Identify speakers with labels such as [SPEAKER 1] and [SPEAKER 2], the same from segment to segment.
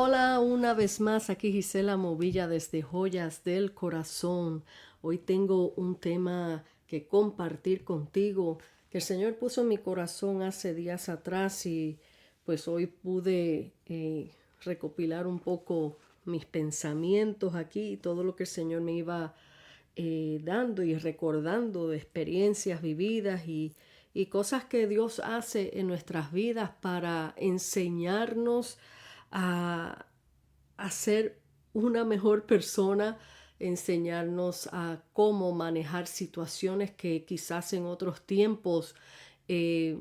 [SPEAKER 1] Hola, una vez más, aquí Gisela Movilla desde Joyas del Corazón. Hoy tengo un tema que compartir contigo que el Señor puso en mi corazón hace días atrás y pues hoy pude recopilar un poco mis pensamientos aquí y todo lo que el Señor me iba dando y recordando de experiencias vividas y cosas que Dios hace en nuestras vidas para enseñarnos a, a ser una mejor persona, enseñarnos a cómo manejar situaciones que quizás en otros tiempos eh,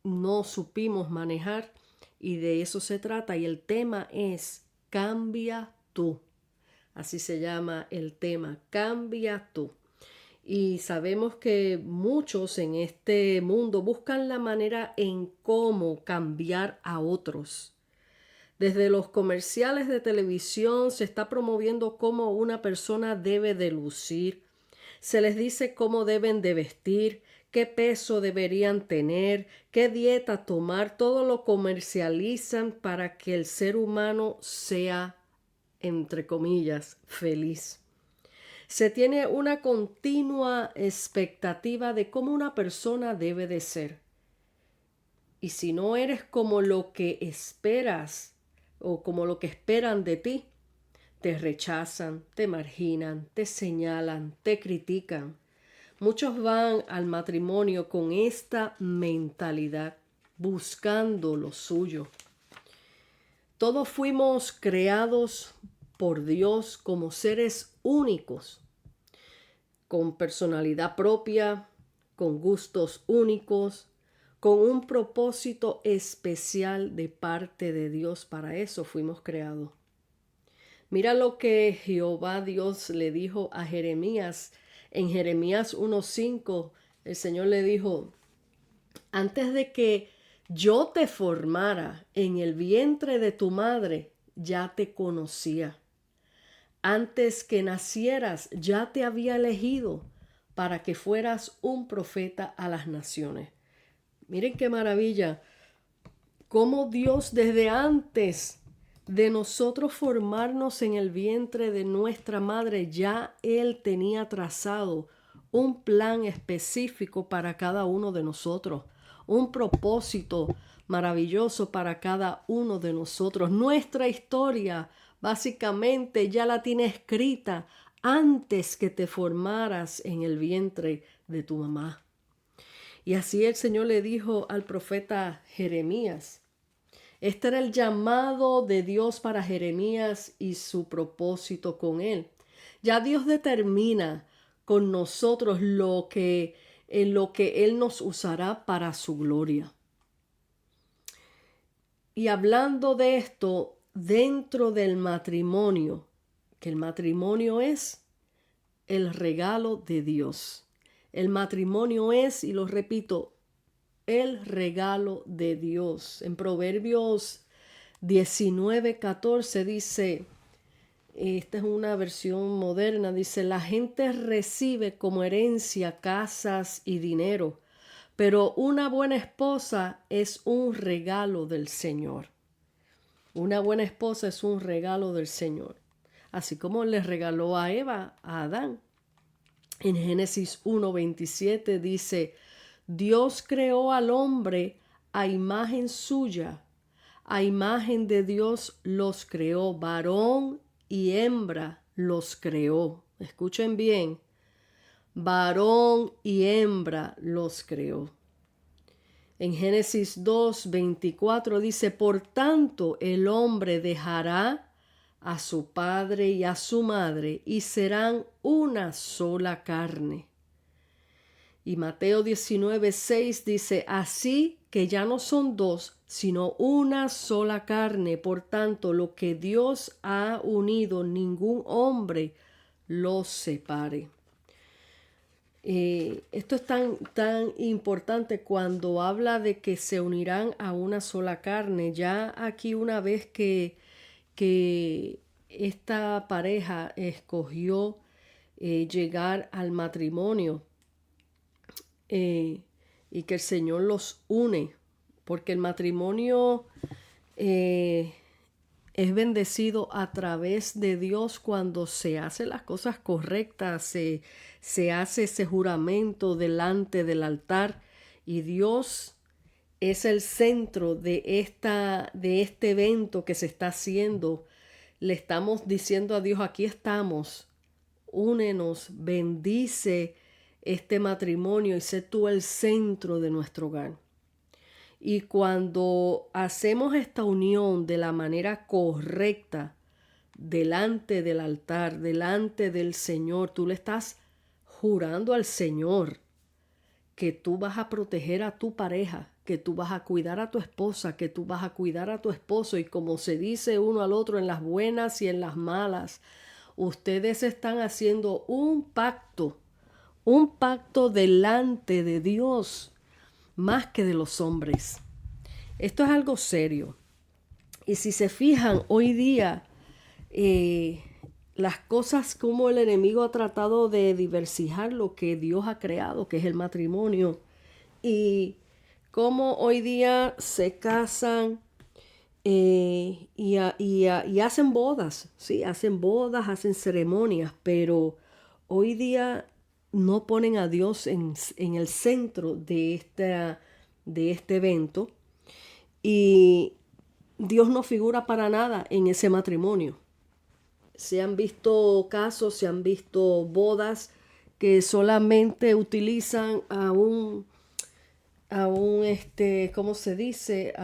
[SPEAKER 1] no supimos manejar. Y de eso se trata. Y el tema es Cambia tú. Así se llama el tema, Cambia tú. Y sabemos que muchos en este mundo buscan la manera en cómo cambiar a otros. Desde los comerciales de televisión se está promoviendo cómo una persona debe de lucir. Se les dice cómo deben de vestir, qué peso deberían tener, qué dieta tomar. Todo lo comercializan para que el ser humano sea, entre comillas, feliz. Se tiene una continua expectativa de cómo una persona debe de ser. Y si no eres como lo que esperas o como lo que esperan de ti, te rechazan, te marginan, te señalan, te critican. Muchos van al matrimonio con esta mentalidad, buscando lo suyo. Todos fuimos creados por Dios como seres únicos, con personalidad propia, con gustos únicos, con un propósito especial de parte de Dios. Para eso fuimos creados. Mira lo que Jehová Dios le dijo a Jeremías. En Jeremías 1:5, el Señor le dijo: antes de que yo te formara en el vientre de tu madre, ya te conocía. Antes que nacieras, ya te había elegido para que fueras un profeta a las naciones. Miren qué maravilla, cómo Dios desde antes de nosotros formarnos en el vientre de nuestra madre, ya Él tenía trazado un plan específico para cada uno de nosotros, un propósito maravilloso para cada uno de nosotros. Nuestra historia básicamente ya la tiene escrita antes que te formaras en el vientre de tu mamá. Y así el Señor le dijo al profeta Jeremías. Este era el llamado de Dios para Jeremías y su propósito con él. Ya Dios determina con nosotros en lo que Él nos usará para su gloria. Y hablando de esto, dentro del matrimonio, que el matrimonio es el regalo de Dios. El matrimonio es, y lo repito, el regalo de Dios. En Proverbios 19:14 dice, esta es una versión moderna, dice: la gente recibe como herencia casas y dinero, pero una buena esposa es un regalo del Señor. Una buena esposa es un regalo del Señor. Así como le regaló a Eva, a Adán. En Génesis 1:27 dice: Dios creó al hombre a imagen suya. A imagen de Dios los creó, varón y hembra los creó. Escuchen bien, varón y hembra los creó. En Génesis 2:24 dice: por tanto el hombre dejará a su padre y a su madre y serán una sola carne. Y Mateo 19:6 dice: así que ya no son dos, sino una sola carne. Por tanto, lo que Dios ha unido, ningún hombre los separe. Esto es tan importante cuando habla de que se unirán a una sola carne. Ya aquí, una vez que esta pareja escogió llegar al matrimonio, y que el Señor los une, porque el matrimonio es bendecido a través de Dios cuando se hacen las cosas correctas, se hace ese juramento delante del altar y Dios es el centro de este evento que se está haciendo. Le estamos diciendo a Dios, aquí estamos, únenos, bendice este matrimonio y sé tú el centro de nuestro hogar. Y cuando hacemos esta unión de la manera correcta, delante del altar, delante del Señor, tú le estás jurando al Señor que tú vas a proteger a tu pareja, que tú vas a cuidar a tu esposa, que tú vas a cuidar a tu esposo, y como se dice uno al otro en las buenas y en las malas, ustedes están haciendo un pacto delante de Dios, más que de los hombres. Esto es algo serio. Y si se fijan, hoy día las cosas como el enemigo ha tratado de diversificar lo que Dios ha creado, que es el matrimonio, y cómo hoy día se casan y hacen bodas, ¿sí? Hacen bodas, hacen ceremonias, pero hoy día no ponen a Dios en el centro de este evento, y Dios no figura para nada en ese matrimonio. Se han visto casos, se han visto bodas que solamente utilizan ¿cómo se dice?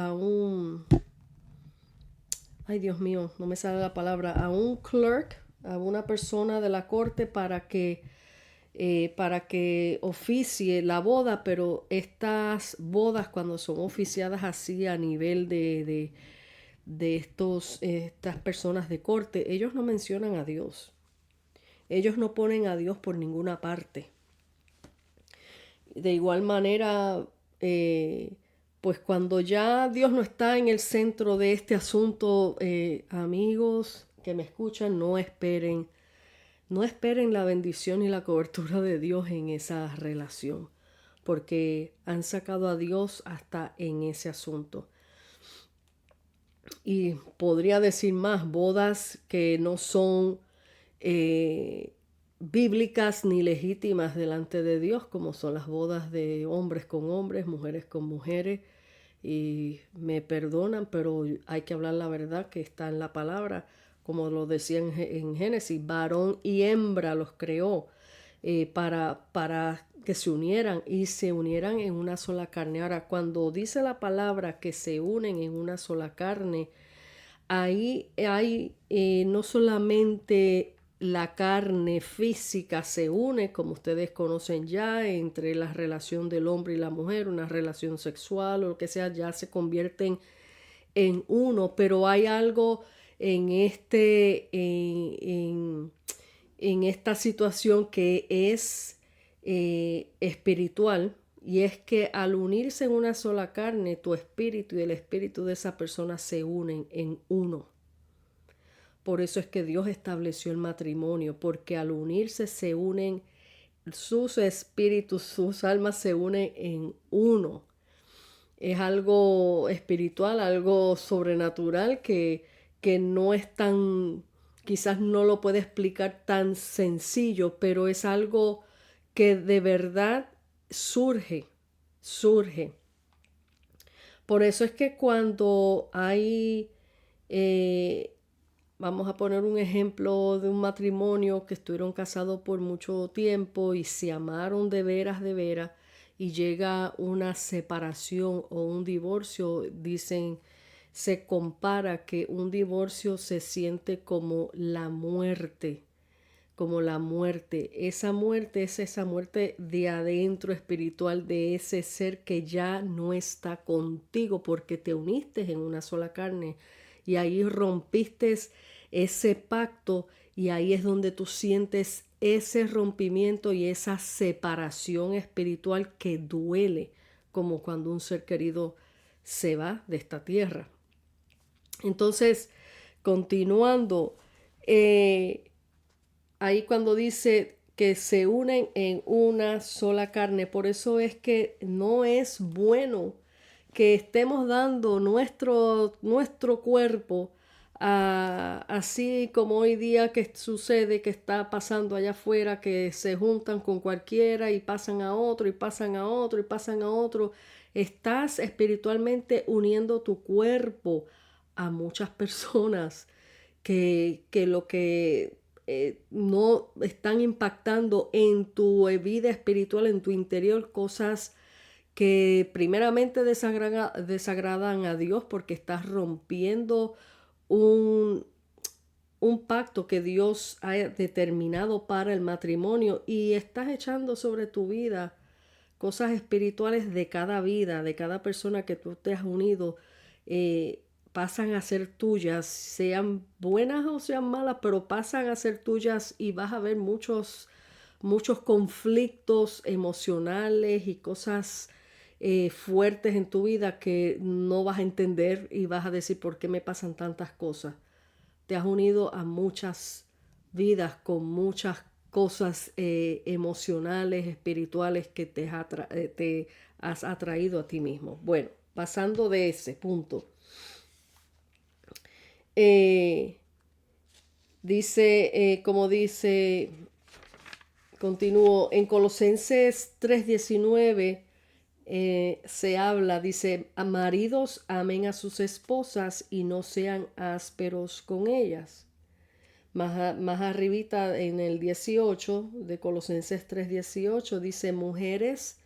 [SPEAKER 1] Ay Dios mío, no me sale la palabra, a un clerk, a una persona de la corte para que oficie la boda, pero estas bodas cuando son oficiadas así a nivel de estas personas de corte, ellos no mencionan a Dios. Ellos no ponen a Dios por ninguna parte. De igual manera, pues cuando ya Dios no está en el centro de este asunto, amigos que me escuchan, no esperen la bendición y la cobertura de Dios en esa relación, porque han sacado a Dios hasta en ese asunto. Y podría decir más, bodas que no son bíblicas ni legítimas delante de Dios, como son las bodas de hombres con hombres, mujeres con mujeres. Y me perdonan, pero hay que hablar la verdad que está en la palabra, como lo decía en Génesis, varón y hembra los creó para que se unieran y se unieran en una sola carne. Ahora, cuando dice la palabra que se unen en una sola carne, ahí hay no solamente la carne física se une, como ustedes conocen ya, entre la relación del hombre y la mujer, una relación sexual o lo que sea, ya se convierten en uno, pero hay algo en esta situación que es espiritual, y es que al unirse en una sola carne, tu espíritu y el espíritu de esa persona se unen en uno. Por eso es que Dios estableció el matrimonio, porque al unirse se unen sus espíritus, sus almas se unen en uno. Es algo espiritual, algo sobrenatural que no es tan, quizás no lo puede explicar tan sencillo, pero es algo que de verdad surge. Por eso es que cuando hay, vamos a poner un ejemplo de un matrimonio que estuvieron casados por mucho tiempo y se amaron de veras, y llega una separación o un divorcio, dicen, se compara que un divorcio se siente como la muerte, como la muerte. Esa muerte es esa muerte de adentro espiritual, de ese ser que ya no está contigo porque te uniste en una sola carne y ahí rompiste ese pacto, y ahí es donde tú sientes ese rompimiento y esa separación espiritual que duele, como cuando un ser querido se va de esta tierra. Entonces, continuando, ahí cuando dice que se unen en una sola carne, por eso es que no es bueno que estemos dando nuestro cuerpo así como hoy día que sucede, que está pasando allá afuera, que se juntan con cualquiera y pasan a otro y pasan a otro y pasan a otro. Estás espiritualmente uniendo tu cuerpo a muchas personas que lo que no están impactando en tu vida espiritual, en tu interior, cosas que primeramente desagradan a Dios porque estás rompiendo un, un pacto que Dios ha determinado para el matrimonio y estás echando sobre tu vida cosas espirituales de cada vida, de cada persona que tú te has unido, pasan a ser tuyas, sean buenas o sean malas, pero pasan a ser tuyas y vas a ver muchos conflictos emocionales y cosas fuertes en tu vida que no vas a entender y vas a decir por qué me pasan tantas cosas. Te has unido a muchas vidas con muchas cosas emocionales, espirituales que te has atraído a ti mismo. Bueno, pasando de ese punto, eh, como dice, continúo, en Colosenses 3:19 se habla, dice, a maridos amen a sus esposas y no sean ásperos con ellas. Más arribita en el 18 de Colosenses 3:18 dice, mujeres,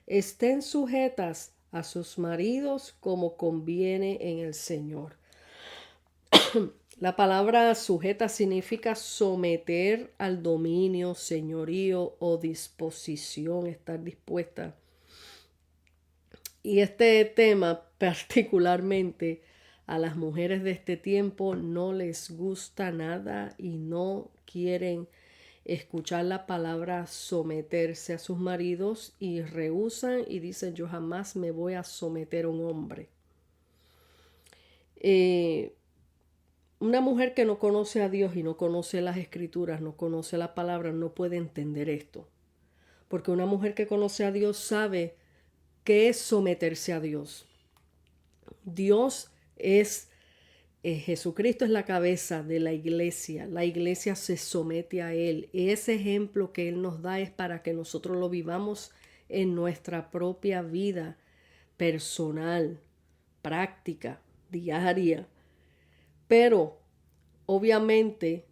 [SPEAKER 1] estén sujetas a sus maridos como conviene en el Señor. La palabra sujeta significa someter al dominio, señorío o disposición, estar dispuesta. Y este tema particularmente a las mujeres de este tiempo no les gusta nada y no quieren escuchar la palabra someterse a sus maridos y rehúsan y dicen yo jamás me voy a someter a un hombre. Una mujer que no conoce a Dios y no conoce las escrituras, no conoce la palabra, no puede entender esto. Porque una mujer que conoce a Dios sabe qué es someterse a Dios. Dios es, Jesucristo es la cabeza de la iglesia se somete a Él. Ese ejemplo que Él nos da es para que nosotros lo vivamos en nuestra propia vida personal, práctica, diaria. Pero, obviamente,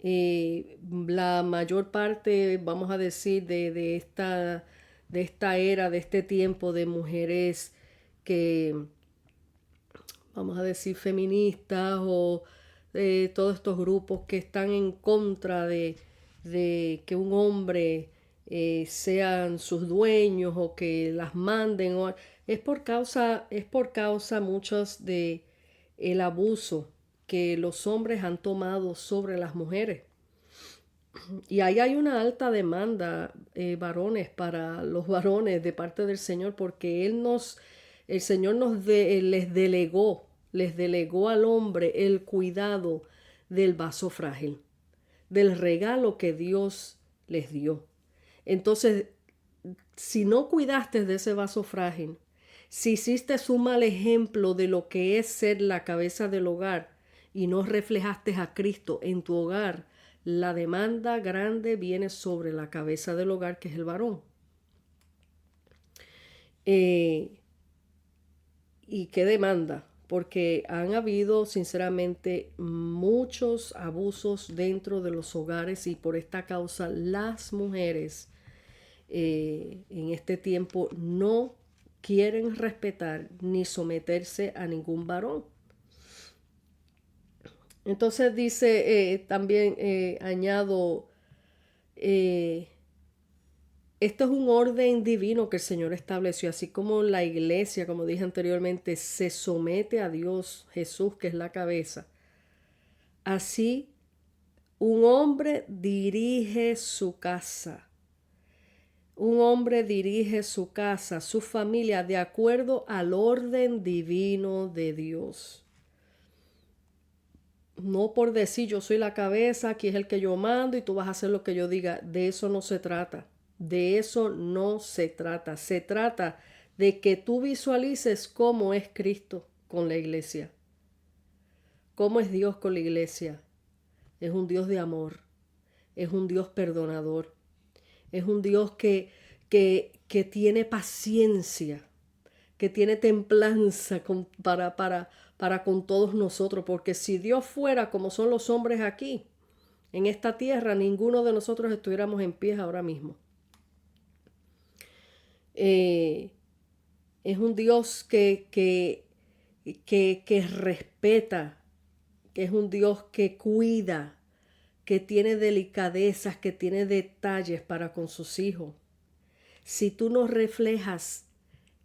[SPEAKER 1] la mayor parte, vamos a decir, de esta era, de este tiempo de mujeres que vamos a decir, feministas o todos estos grupos que están en contra de que un hombre sean sus dueños o que las manden. Es por causa muchos de el abuso que los hombres han tomado sobre las mujeres. Y ahí hay una alta demanda, varones, para los varones de parte del Señor, porque el Señor les delegó al hombre el cuidado del vaso frágil, del regalo que Dios les dio. Entonces, si no cuidaste de ese vaso frágil, si hiciste un mal ejemplo de lo que es ser la cabeza del hogar y no reflejaste a Cristo en tu hogar, la demanda grande viene sobre la cabeza del hogar, que es el varón. ¿Y qué demanda? Porque han habido, sinceramente, muchos abusos dentro de los hogares y por esta causa las mujeres en este tiempo no quieren respetar ni someterse a ningún varón. Entonces dice, también añado, eh, esto es un orden divino que el Señor estableció, así como la iglesia, como dije anteriormente, se somete a Dios, Jesús, que es la cabeza. Así, un hombre dirige su casa. Un hombre dirige su casa, su familia, de acuerdo al orden divino de Dios. No por decir yo soy la cabeza, aquí es el que yo mando y tú vas a hacer lo que yo diga. De eso no se trata. De eso no se trata. Se trata de que tú visualices cómo es Cristo con la iglesia. ¿Cómo es Dios con la iglesia? Es un Dios de amor, es un Dios perdonador, es un Dios que tiene paciencia, que tiene templanza para con todos nosotros, porque si Dios fuera como son los hombres aquí, en esta tierra, ninguno de nosotros estuviéramos en pie ahora mismo. Eh, es un Dios que respeta, que es un Dios que cuida, que tiene delicadezas, que tiene detalles para con sus hijos. Si tú no reflejas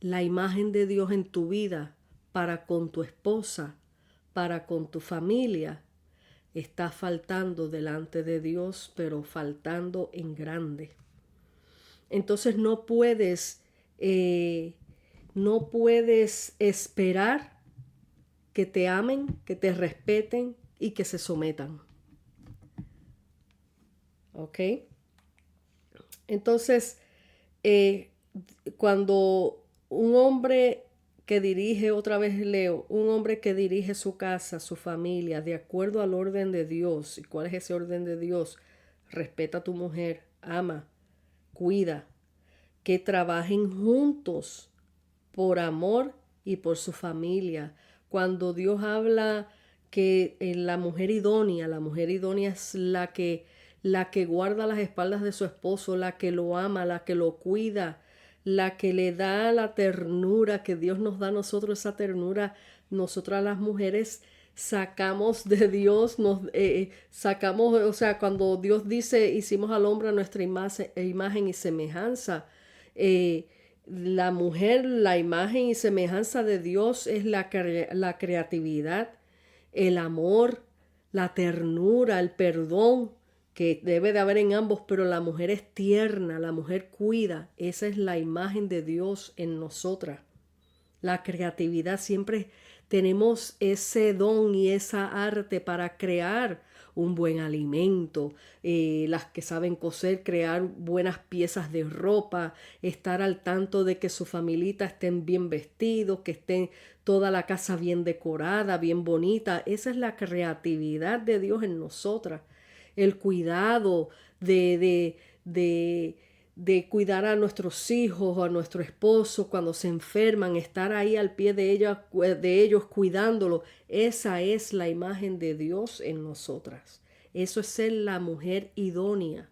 [SPEAKER 1] la imagen de Dios en tu vida para con tu esposa, para con tu familia, estás faltando delante de Dios, pero faltando en grande. Entonces no puedes esperar que te amen, que te respeten y que se sometan. ¿Ok? Entonces, cuando un hombre que dirige, otra vez leo, un hombre que dirige su casa, su familia, de acuerdo al orden de Dios. ¿Y cuál es ese orden de Dios? Respeta a tu mujer, ama, cuida, que trabajen juntos por amor y por su familia. Cuando Dios habla que la mujer idónea es la que guarda las espaldas de su esposo, la que lo ama, la que lo cuida, la que le da la ternura que Dios nos da a nosotros, esa ternura, nosotras las mujeres sacamos de Dios, sacamos, o sea, cuando Dios dice, hicimos al hombre a nuestra imagen y semejanza, eh, la mujer, la imagen y semejanza de Dios es la creatividad, el amor, la ternura, el perdón que debe de haber en ambos, pero la mujer es tierna, la mujer cuida. Esa es la imagen de Dios en nosotras. La creatividad, siempre tenemos ese don y esa arte para crear un buen alimento, las que saben coser, crear buenas piezas de ropa, estar al tanto de que su familita estén bien vestidos, que estén toda la casa bien decorada, bien bonita. Esa es la creatividad de Dios en nosotras. El cuidado de cuidar a nuestros hijos o a nuestro esposo cuando se enferman, estar ahí al pie de ellos cuidándolos. Esa es la imagen de Dios en nosotras. Eso es ser la mujer idónea,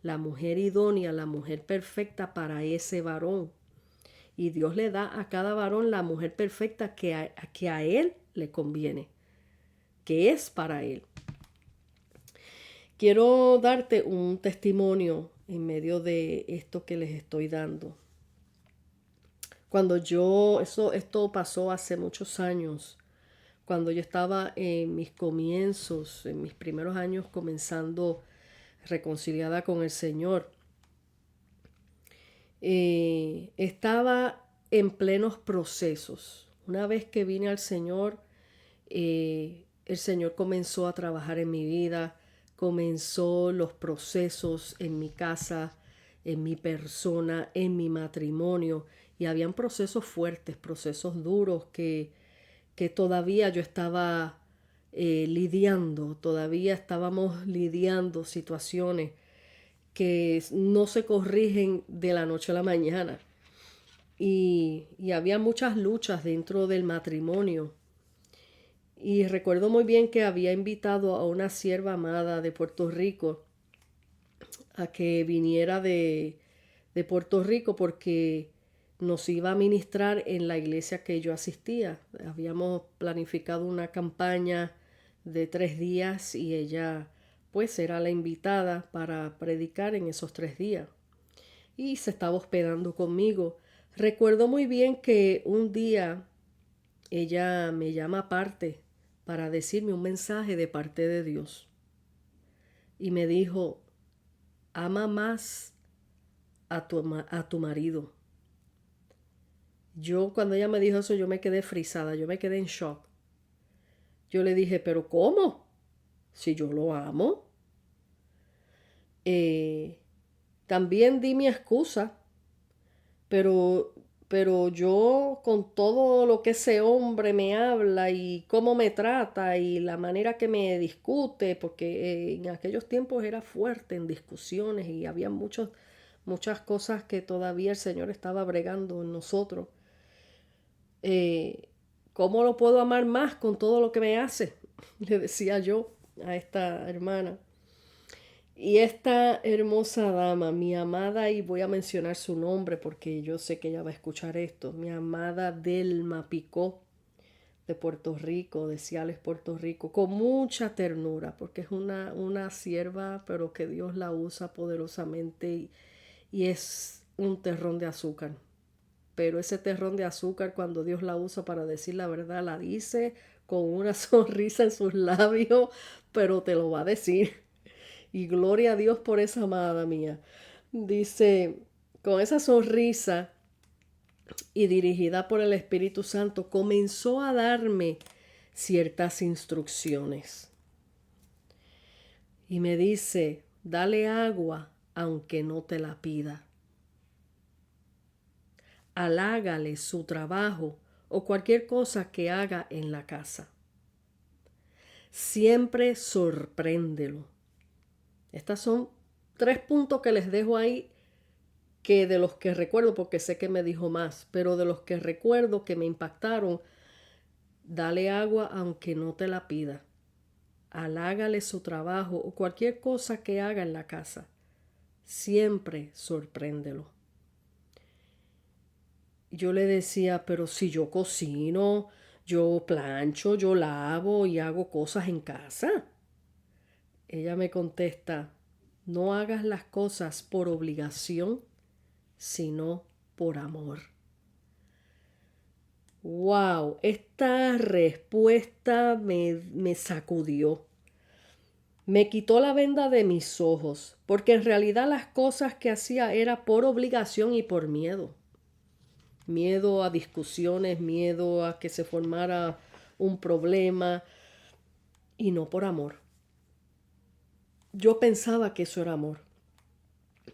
[SPEAKER 1] la mujer perfecta para ese varón. Y Dios le da a cada varón la mujer perfecta que a él le conviene, que es para él. Quiero darte un testimonio en medio de esto que les estoy dando. Esto pasó hace muchos años, cuando yo estaba en mis comienzos, en mis primeros años comenzando reconciliada con el Señor. Estaba en plenos procesos. Una vez que vine al Señor, el Señor comenzó a trabajar en mi vida, comenzó los procesos en mi casa, en mi persona, en mi matrimonio, y habían procesos fuertes, procesos duros que todavía yo estaba todavía estábamos lidiando situaciones que no se corrigen de la noche a la mañana. Y había muchas luchas dentro del matrimonio. Y recuerdo muy bien que había invitado a una sierva amada de Puerto Rico a que viniera de Puerto Rico porque nos iba a ministrar en la iglesia que yo asistía. Habíamos planificado una campaña de 3 días y ella pues era la invitada para predicar en esos 3 días. Y se estaba hospedando conmigo. Recuerdo muy bien que un día ella me llama aparte para decirme un mensaje de parte de Dios. Y me dijo, ama más a tu marido. Yo cuando ella me dijo eso, yo me quedé frisada, yo me quedé en shock. Yo le dije, pero ¿cómo? Si yo lo amo. También di mi excusa, pero pero yo con todo lo que ese hombre me habla y cómo me trata y la manera que me discute, porque en aquellos tiempos era fuerte en discusiones y había muchas cosas que todavía el Señor estaba bregando en nosotros. Eh, ¿Cómo lo puedo amar más con todo lo que me hace? Le decía yo a esta hermana. Y esta hermosa dama, mi amada, y voy a mencionar su nombre porque yo sé que ella va a escuchar esto, mi amada Delma Picó de Puerto Rico, de Ciales, Puerto Rico, con mucha ternura, porque es una sierva, pero que Dios la usa poderosamente y es un terrón de azúcar. Pero ese terrón de azúcar, cuando Dios la usa para decir la verdad, la dice con una sonrisa en sus labios, pero te lo va a decir. Y gloria a Dios por esa amada mía. Dice, con esa sonrisa y dirigida por el Espíritu Santo, comenzó a darme ciertas instrucciones. Y me dice, dale agua aunque no te la pida. Halágale su trabajo o cualquier cosa que haga en la casa. Siempre sorpréndelo. Estas son 3 puntos que les dejo ahí, que de los que recuerdo, porque sé que me dijo más, pero de los que recuerdo que me impactaron: dale agua aunque no te la pida. Halágale su trabajo o cualquier cosa que haga en la casa. Siempre sorpréndelo. Yo le decía, pero si yo cocino, yo plancho, yo lavo y hago cosas en casa. Ella me contesta, no hagas las cosas por obligación, sino por amor. Wow, esta respuesta me sacudió. Me quitó la venda de mis ojos, porque en realidad las cosas que hacía era por obligación y por miedo. Miedo a discusiones, miedo a que se formara un problema y no por amor. Yo pensaba que eso era amor.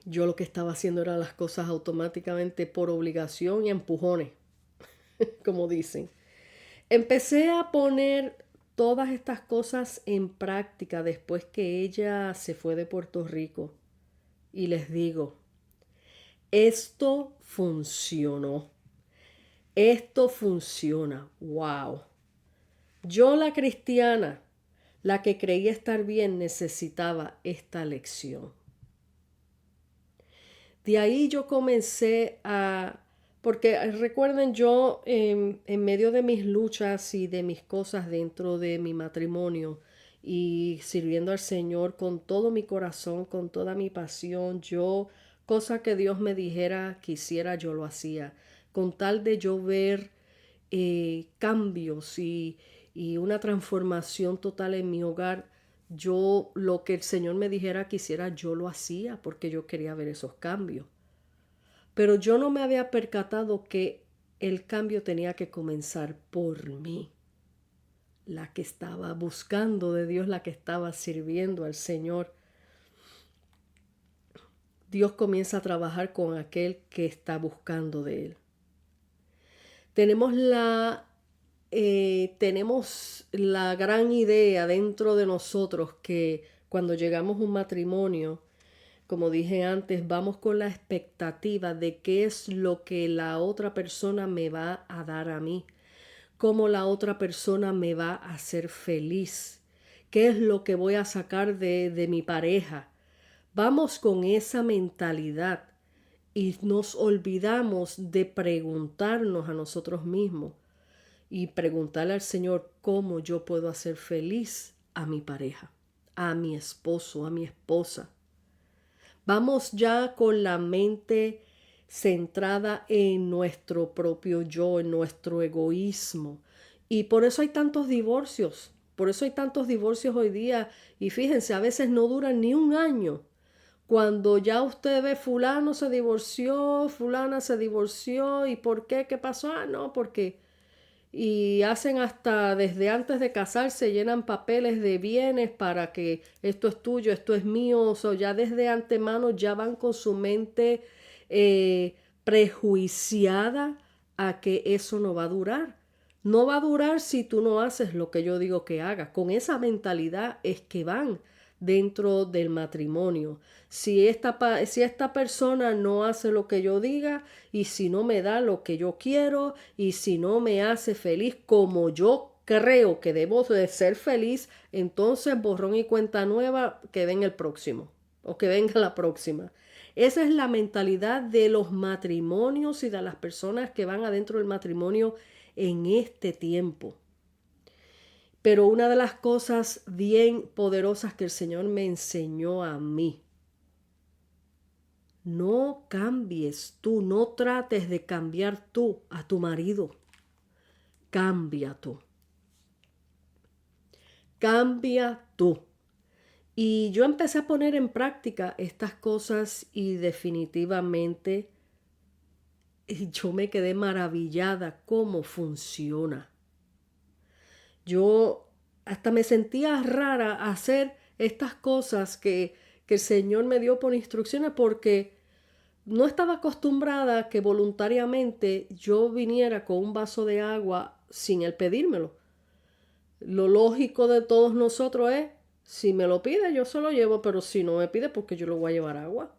[SPEAKER 1] Yo lo que estaba haciendo era las cosas automáticamente por obligación y empujones, como dicen. Empecé a poner todas estas cosas en práctica después que ella se fue de Puerto Rico. Y les digo, esto funcionó. Esto funciona. Wow. Yo, la cristiana, la que creía estar bien, necesitaba esta lección. De ahí yo comencé porque recuerden, yo en medio de mis luchas y de mis cosas dentro de mi matrimonio y sirviendo al Señor con todo mi corazón, con toda mi pasión, cosa que Dios me dijera que hiciera, yo lo hacía, con tal de yo ver cambios y una transformación total en mi hogar. Yo lo que el Señor me dijera que hiciera, yo lo hacía porque yo quería ver esos cambios. Pero yo no me había percatado que el cambio tenía que comenzar por mí, la que estaba buscando de Dios, la que estaba sirviendo al Señor. Dios comienza a trabajar con aquel que está buscando de Él. Tenemos la gran idea dentro de nosotros que cuando llegamos a un matrimonio, como dije antes, vamos con la expectativa de qué es lo que la otra persona me va a dar a mí, cómo la otra persona me va a hacer feliz, qué es lo que voy a sacar de mi pareja. Vamos con esa mentalidad y nos olvidamos de preguntarnos a nosotros mismos y preguntarle al Señor cómo yo puedo hacer feliz a mi pareja, a mi esposo, a mi esposa. Vamos ya con la mente centrada en nuestro propio yo, en nuestro egoísmo. Y por eso hay tantos divorcios. Por eso hay tantos divorcios hoy día. Y fíjense, a veces no duran ni un año. Cuando ya usted ve fulano se divorció, fulana se divorció, ¿y por qué? ¿Qué pasó? Ah, no, porque y hacen hasta desde antes de casarse, llenan papeles de bienes para que esto es tuyo, esto es mío, o sea, ya desde antemano ya van con su mente prejuiciada a que eso no va a durar. No va a durar si tú no haces lo que yo digo que hagas. Con esa mentalidad es que van dentro del matrimonio. Si esta persona no hace lo que yo diga y si no me da lo que yo quiero y si no me hace feliz como yo creo que debo de ser feliz, entonces borrón y cuenta nueva, que venga el próximo o que venga la próxima. Esa es la mentalidad de los matrimonios y de las personas que van adentro del matrimonio en este tiempo. Pero una de las cosas bien poderosas que el Señor me enseñó a mí: no cambies tú, no trates de cambiar tú a tu marido. Cambia tú. Cambia tú. Y yo empecé a poner en práctica estas cosas y definitivamente yo me quedé maravillada cómo funciona. Yo hasta me sentía rara hacer estas cosas que el Señor me dio por instrucciones porque no estaba acostumbrada a que voluntariamente yo viniera con un vaso de agua sin él pedírmelo. Lo lógico de todos nosotros es, si me lo pide, yo se lo llevo, pero si no me pide, porque yo le voy a llevar agua.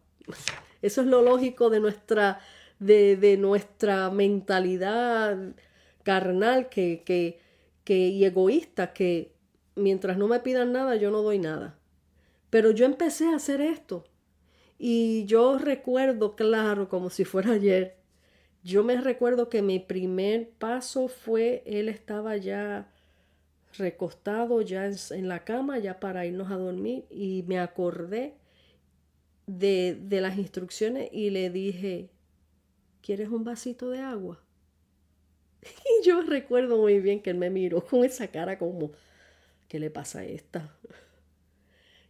[SPEAKER 1] Eso es lo lógico de nuestra mentalidad carnal y egoísta, que mientras no me pidan nada, yo no doy nada. Pero yo empecé a hacer esto. Y yo recuerdo, claro, como si fuera ayer, yo me recuerdo que mi primer paso fue, él estaba ya recostado, ya en la cama, ya para irnos a dormir, y me acordé de las instrucciones y le dije, ¿quieres un vasito de agua? Y yo recuerdo muy bien que él me miró con esa cara como, ¿qué le pasa a esta?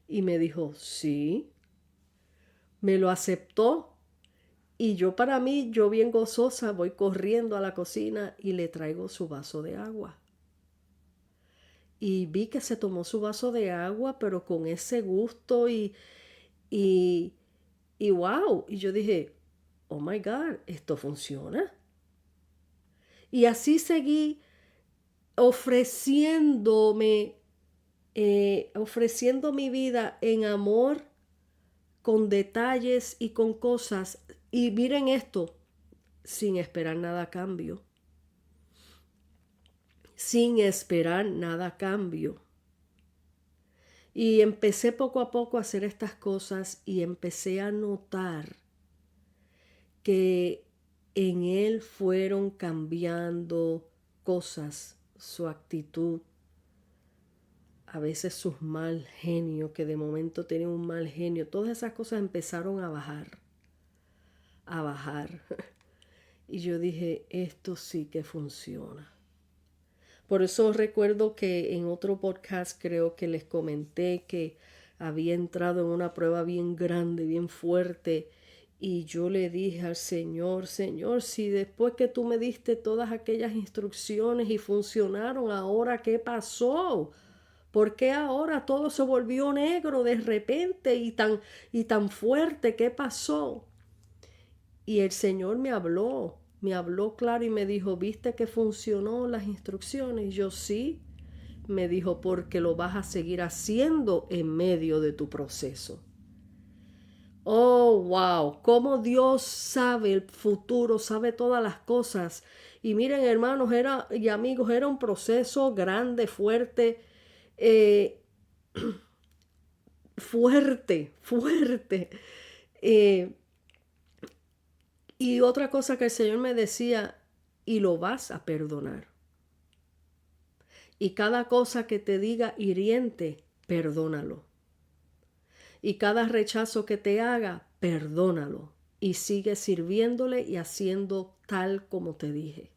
[SPEAKER 1] Y me dijo, sí, me lo aceptó. Y yo, para mí, yo bien gozosa, voy corriendo a la cocina y le traigo su vaso de agua. Y vi que se tomó su vaso de agua, pero con ese gusto y, y wow. Y yo dije, oh my God, esto funciona. Y así seguí ofreciéndome, ofreciendo mi vida en amor, con detalles y con cosas. Y miren esto, sin esperar nada a cambio. Sin esperar nada a cambio. Y empecé poco a poco a hacer estas cosas y empecé a notar que en él fueron cambiando cosas, su actitud, a veces sus mal genio, que de momento tenía un mal genio. Todas esas cosas empezaron a bajar, a bajar. Y yo dije, esto sí que funciona. Por eso recuerdo que en otro podcast creo que les comenté que había entrado en una prueba bien grande, bien fuerte. Y yo le dije al Señor, Señor, si después que tú me diste todas aquellas instrucciones y funcionaron, ¿ahora qué pasó? ¿Por qué ahora todo se volvió negro de repente y tan fuerte? ¿Qué pasó? Y el Señor me habló claro y me dijo, ¿viste que funcionó las instrucciones? Y yo sí. Me dijo, porque lo vas a seguir haciendo en medio de tu proceso. Oh, wow, cómo Dios sabe el futuro, sabe todas las cosas. Y miren, hermanos y amigos, era un proceso grande, fuerte, eh, fuerte. Eh, y otra cosa que el Señor me decía, y lo vas a perdonar. Y cada cosa que te diga hiriente, perdónalo. Y cada rechazo que te haga, perdónalo. Y sigue sirviéndole y haciendo tal como te dije.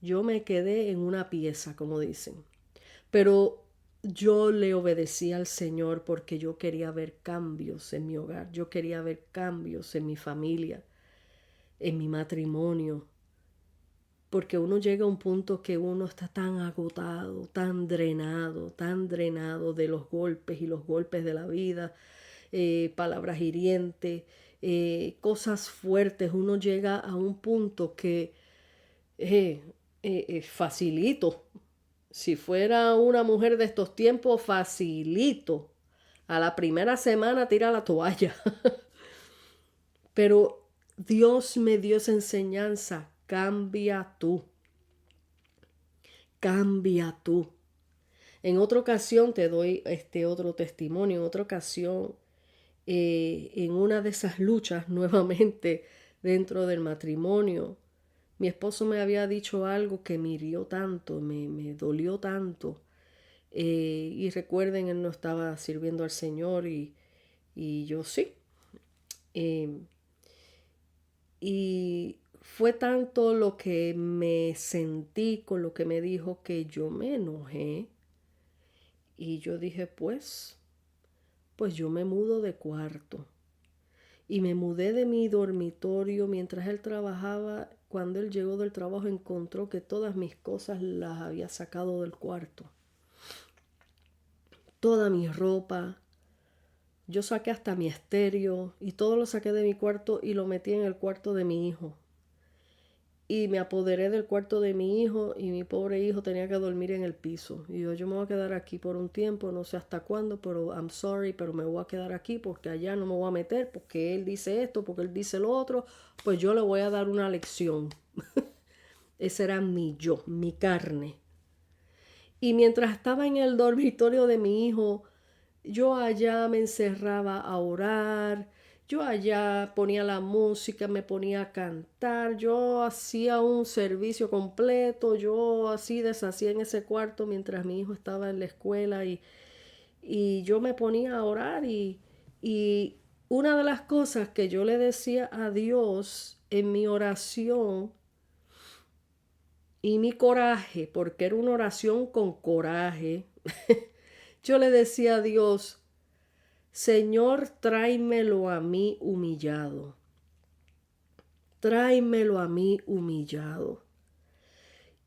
[SPEAKER 1] Yo me quedé en una pieza, como dicen. Pero yo le obedecí al Señor porque yo quería ver cambios en mi hogar. Yo quería ver cambios en mi familia, en mi matrimonio. Porque uno llega a un punto que uno está tan agotado, tan drenado de los golpes y los golpes de la vida, palabras hirientes, cosas fuertes, uno llega a un punto que facilito. Si fuera una mujer de estos tiempos, facilito. A la primera semana tira la toalla. Pero Dios me dio esa enseñanza. Cambia tú. Cambia tú. En otra ocasión te doy este otro testimonio. En otra ocasión, en una de esas luchas nuevamente dentro del matrimonio, mi esposo me había dicho algo que me hirió tanto, me dolió tanto. Y recuerden, él no estaba sirviendo al Señor y yo sí. Eh, y fue tanto lo que me sentí con lo que me dijo que yo me enojé. Y yo dije, pues yo me mudo de cuarto. Y me mudé de mi dormitorio mientras él trabajaba. Cuando él llegó del trabajo encontró que todas mis cosas las había sacado del cuarto. Toda mi ropa. Yo saqué hasta mi estéreo y todo lo saqué de mi cuarto y lo metí en el cuarto de mi hijo. Y me apoderé del cuarto de mi hijo y mi pobre hijo tenía que dormir en el piso. Y yo me voy a quedar aquí por un tiempo, no sé hasta cuándo, pero I'm sorry, pero me voy a quedar aquí porque allá no me voy a meter, porque él dice esto, porque él dice lo otro, pues yo le voy a dar una lección. Ese era mi yo, mi carne. Y mientras estaba en el dormitorio de mi hijo, yo allá me encerraba a orar, yo allá ponía la música, me ponía a cantar, yo hacía un servicio completo, yo así deshacía en ese cuarto mientras mi hijo estaba en la escuela y yo me ponía a orar y una de las cosas que yo le decía a Dios en mi oración y mi coraje, porque era una oración con coraje, yo le decía a Dios, Señor, tráemelo a mí humillado. Tráemelo a mí humillado.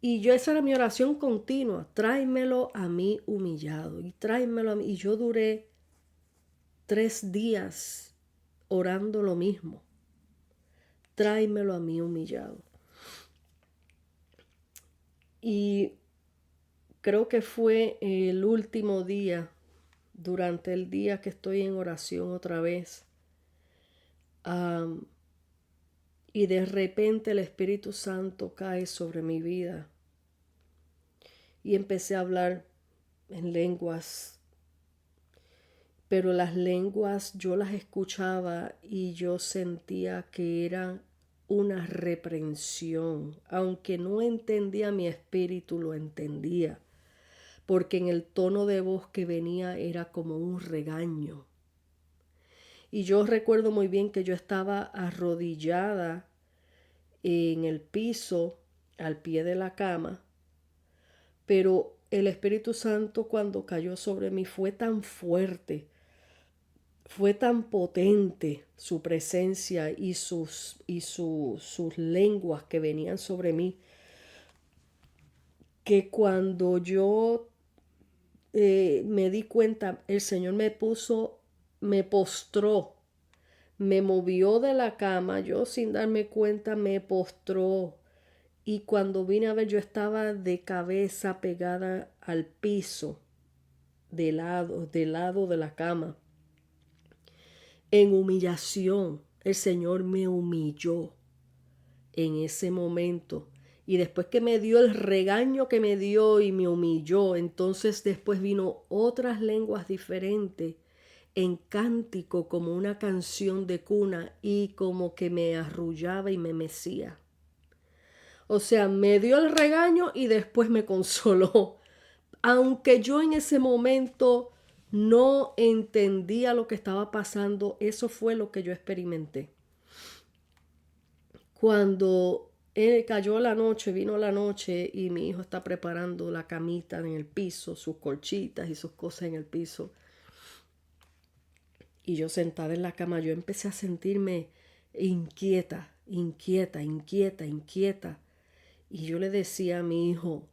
[SPEAKER 1] Y yo esa era mi oración continua. Tráemelo a mí humillado. Y tráemelo a mí. Y yo duré 3 días orando lo mismo. Tráemelo a mí humillado. Y creo que fue el último día, durante el día que estoy en oración otra vez. Y de repente el Espíritu Santo cae sobre mi vida. Y empecé a hablar en lenguas. Pero las lenguas yo las escuchaba y yo sentía que eran una reprensión. Aunque no entendía, mi espíritu lo entendía. Porque en el tono de voz que venía era como un regaño. Y yo recuerdo muy bien que yo estaba arrodillada en el piso, al pie de la cama, pero el Espíritu Santo cuando cayó sobre mí fue tan fuerte, fue tan potente su presencia y sus lenguas que venían sobre mí, que cuando yo me di cuenta, el Señor me postró, me movió de la cama, yo sin darme cuenta me postró. Y cuando vine a ver, yo estaba de cabeza pegada al piso, del lado de la cama. En humillación, el Señor me humilló en ese momento. Y después que me dio el regaño que me dio y me humilló, entonces después vino otras lenguas diferentes en cántico como una canción de cuna y como que me arrullaba y me mecía. O sea, me dio el regaño y después me consoló. Aunque yo en ese momento no entendía lo que estaba pasando, eso fue lo que yo experimenté. Cuando cayó la noche, vino la noche y mi hijo está preparando la camita en el piso, sus colchitas y sus cosas en el piso. Y yo sentada en la cama, yo empecé a sentirme inquieta, inquieta, inquieta, inquieta. Y yo le decía a mi hijo,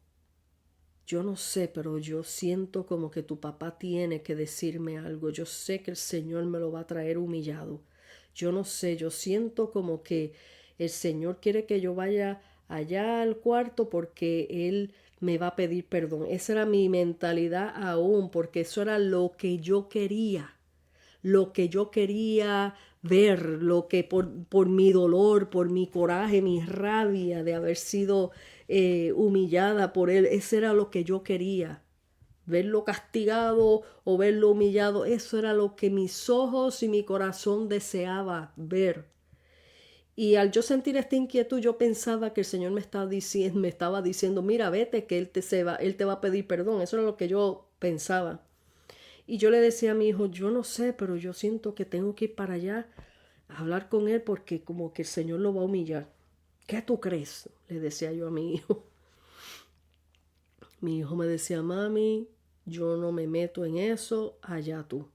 [SPEAKER 1] yo no sé, pero yo siento como que tu papá tiene que decirme algo. Yo sé que el Señor me lo va a traer humillado. Yo no sé, yo siento como que el Señor quiere que yo vaya allá al cuarto porque Él me va a pedir perdón. Esa era mi mentalidad aún, porque eso era lo que yo quería ver, lo que por mi dolor, por mi coraje, mi rabia de haber sido humillada por Él, eso era lo que yo quería. Verlo castigado o verlo humillado, eso era lo que mis ojos y mi corazón deseaba ver. Y al yo sentir esta inquietud, yo pensaba que el Señor me estaba diciendo, mira, vete, que Él te va a pedir perdón. Eso era lo que yo pensaba. Y yo le decía a mi hijo, yo no sé, pero yo siento que tengo que ir para allá a hablar con Él porque como que el Señor lo va a humillar. ¿Qué tú crees? Le decía yo a mi hijo. Mi hijo me decía, mami, yo no me meto en eso, allá tú.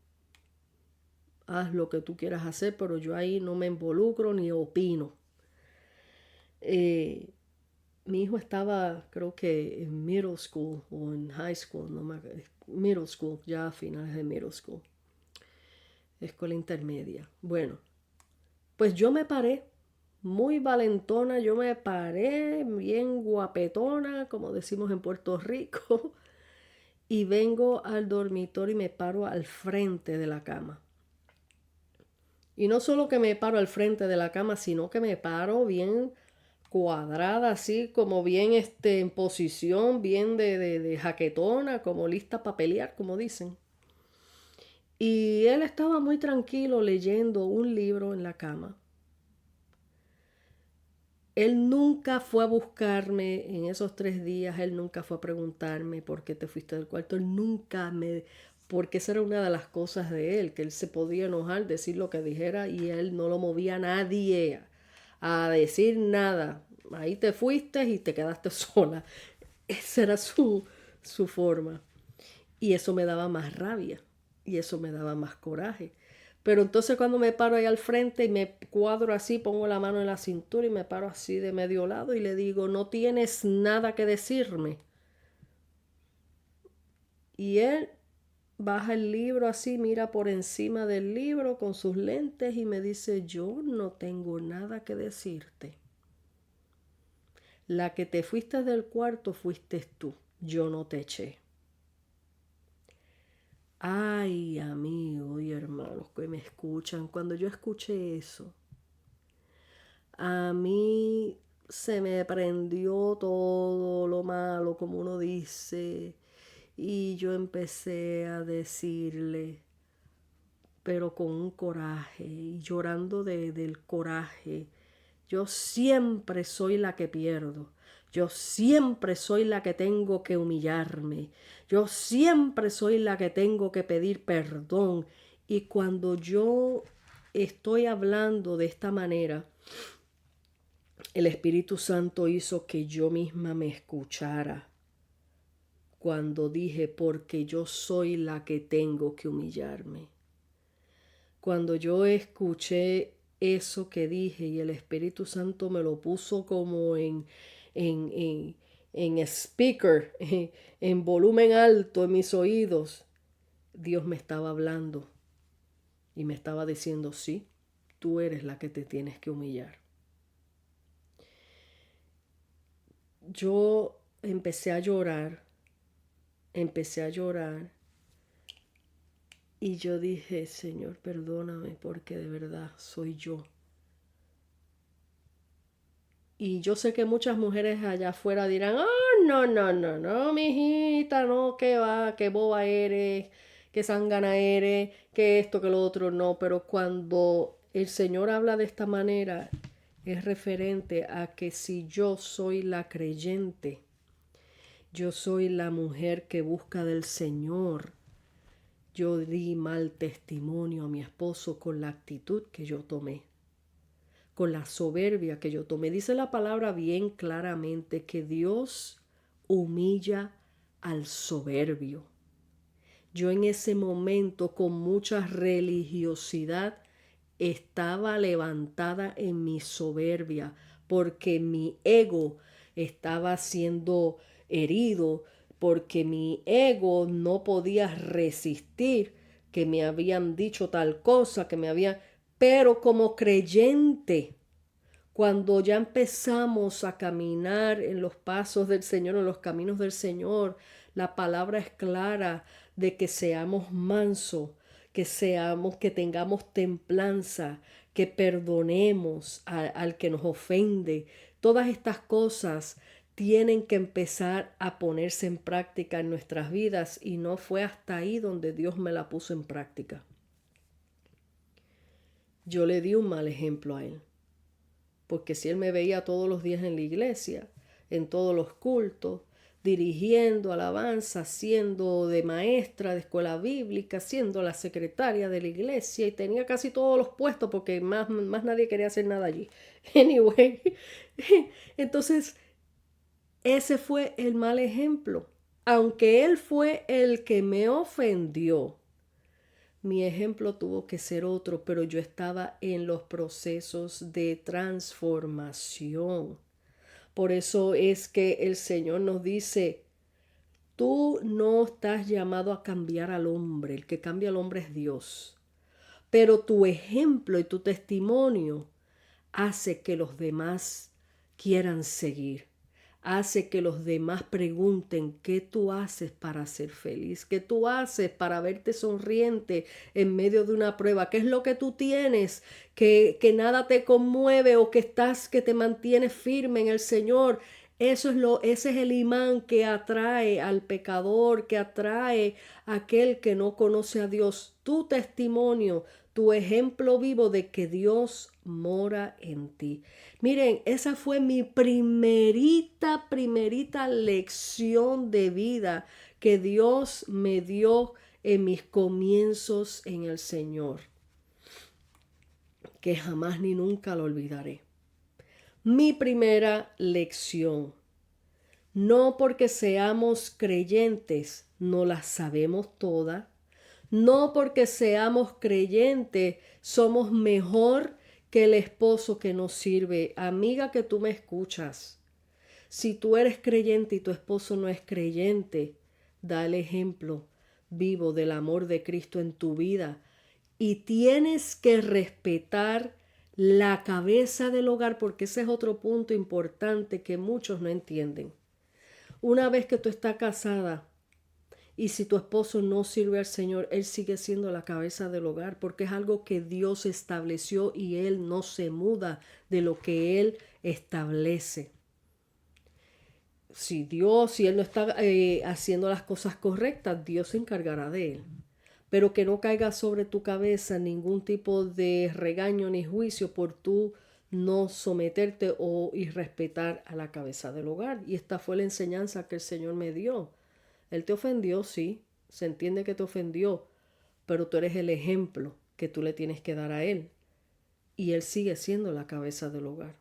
[SPEAKER 1] Haz lo que tú quieras hacer, pero yo ahí no me involucro ni opino. Eh, Mi hijo estaba, creo que en middle school o en high school, no me acuerdo, middle school, ya a finales de middle school, escuela intermedia. Bueno, pues yo me paré, muy valentona, yo me paré, bien guapetona, como decimos en Puerto Rico, y vengo al dormitorio y me paro al frente de la cama. Y no solo que me paro al frente de la cama, sino que me paro bien cuadrada, así como bien en posición, bien de jaquetona, como lista para pelear, como dicen. Y él estaba muy tranquilo leyendo un libro en la cama. Él nunca fue a buscarme en esos 3 días, él nunca fue a preguntarme por qué te fuiste del cuarto, él nunca me... Porque esa era una de las cosas de él, que él se podía enojar, decir lo que dijera y él no lo movía a nadie a decir nada. Ahí te fuiste y te quedaste sola. Esa era su forma. Y eso me daba más rabia y eso me daba más coraje. Pero entonces cuando me paro ahí al frente y me cuadro así, pongo la mano en la cintura y me paro así de medio lado y le digo, no tienes nada que decirme. Y él baja el libro así, mira por encima del libro con sus lentes y me dice, yo no tengo nada que decirte. La que te fuiste del cuarto fuiste tú, yo no te eché. Ay, amigos y hermanos que me escuchan, cuando yo escuché eso, a mí se me prendió todo lo malo, como uno dice, y yo empecé a decirle, pero con un coraje y llorando del coraje. Yo siempre soy la que pierdo. Yo siempre soy la que tengo que humillarme. Yo siempre soy la que tengo que pedir perdón. Y cuando yo estoy hablando de esta manera, el Espíritu Santo hizo que yo misma me escuchara cuando dije, porque yo soy la que tengo que humillarme. Cuando yo escuché eso que dije y el Espíritu Santo me lo puso como en, en, en speaker, en volumen alto en mis oídos, Dios me estaba hablando y me estaba diciendo, sí, tú eres la que te tienes que humillar. Yo empecé a llorar y yo dije, Señor, perdóname porque de verdad soy yo. Y yo sé que muchas mujeres allá afuera dirán, no, no, no, no, mijita, no, que va, que boba eres, que zángana eres, que esto, que lo otro, no. Pero cuando el Señor habla de esta manera, es referente a que si yo soy la creyente, yo soy la mujer que busca del Señor, yo di mal testimonio a mi esposo con la actitud que yo tomé, con la soberbia que yo tomé. Dice la palabra bien claramente que Dios humilla al soberbio. Yo en ese momento con mucha religiosidad estaba levantada en mi soberbia porque mi ego estaba siendo herido, porque mi ego no podía resistir que me habían dicho tal cosa, que me habían... Pero como creyente, cuando ya empezamos a caminar en los pasos del Señor, en los caminos del Señor, la palabra es clara de que seamos mansos, que tengamos templanza, que perdonemos al que nos ofende. Todas estas cosas tienen que empezar a ponerse en práctica en nuestras vidas y no fue hasta ahí donde Dios me la puso en práctica. Yo le di un mal ejemplo a él. Porque si él me veía todos los días en la iglesia, en todos los cultos, dirigiendo alabanza, siendo de maestra de escuela bíblica, siendo la secretaria de la iglesia y tenía casi todos los puestos porque más nadie quería hacer nada allí. Anyway, entonces ese fue el mal ejemplo. Aunque él fue el que me ofendió, mi ejemplo tuvo que ser otro, pero yo estaba en los procesos de transformación. Por eso es que el Señor nos dice, tú no estás llamado a cambiar al hombre, el que cambia al hombre es Dios. Pero tu ejemplo y tu testimonio hace que los demás quieran seguir. Hace que los demás pregunten qué tú haces para ser feliz, qué tú haces para verte sonriente en medio de una prueba, qué es lo que tú tienes, que nada te conmueve o que te mantienes firme en el Señor. Ese es el imán que atrae al pecador, que atrae a aquel que no conoce a Dios. Tu testimonio, tu ejemplo vivo de que Dios mora en ti. Miren, esa fue mi primerita lección de vida que Dios me dio en mis comienzos en el Señor, que jamás ni nunca lo olvidaré. Mi primera lección. No porque seamos creyentes, no las sabemos todas. No porque seamos creyentes, somos mejor que el esposo que nos sirve. Amiga que tú me escuchas, si tú eres creyente y tu esposo no es creyente, da el ejemplo vivo del amor de Cristo en tu vida. Y tienes que respetar la cabeza del hogar, porque ese es otro punto importante que muchos no entienden. Una vez que tú estás casada y si tu esposo no sirve al Señor, él sigue siendo la cabeza del hogar, porque es algo que Dios estableció y él no se muda de lo que él establece. Si él no está haciendo las cosas correctas, Dios se encargará de él. Pero que no caiga sobre tu cabeza ningún tipo de regaño ni juicio por tú no someterte o irrespetar a la cabeza del hogar. Y esta fue la enseñanza que el Señor me dio. Él te ofendió, sí, se entiende que te ofendió, pero tú eres el ejemplo que tú le tienes que dar a él. Y él sigue siendo la cabeza del hogar.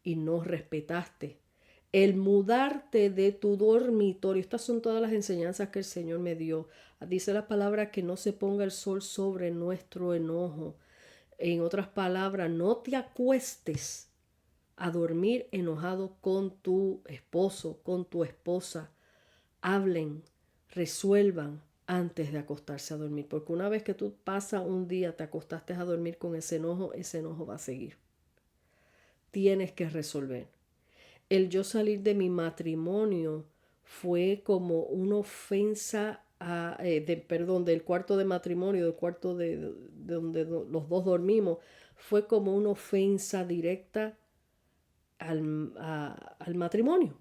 [SPEAKER 1] Y no respetaste. El mudarte de tu dormitorio, estas son todas las enseñanzas que el Señor me dio. Dice la palabra que no se ponga el sol sobre nuestro enojo. En otras palabras, no te acuestes a dormir enojado con tu esposo, con tu esposa. Hablen, resuelvan antes de acostarse a dormir, porque una vez que tú pasas un día, te acostaste a dormir con ese enojo va a seguir. Tienes que resolver. El yo salir de mi matrimonio fue como una ofensa del cuarto de matrimonio, del cuarto de donde los dos dormimos, fue como una ofensa directa al matrimonio,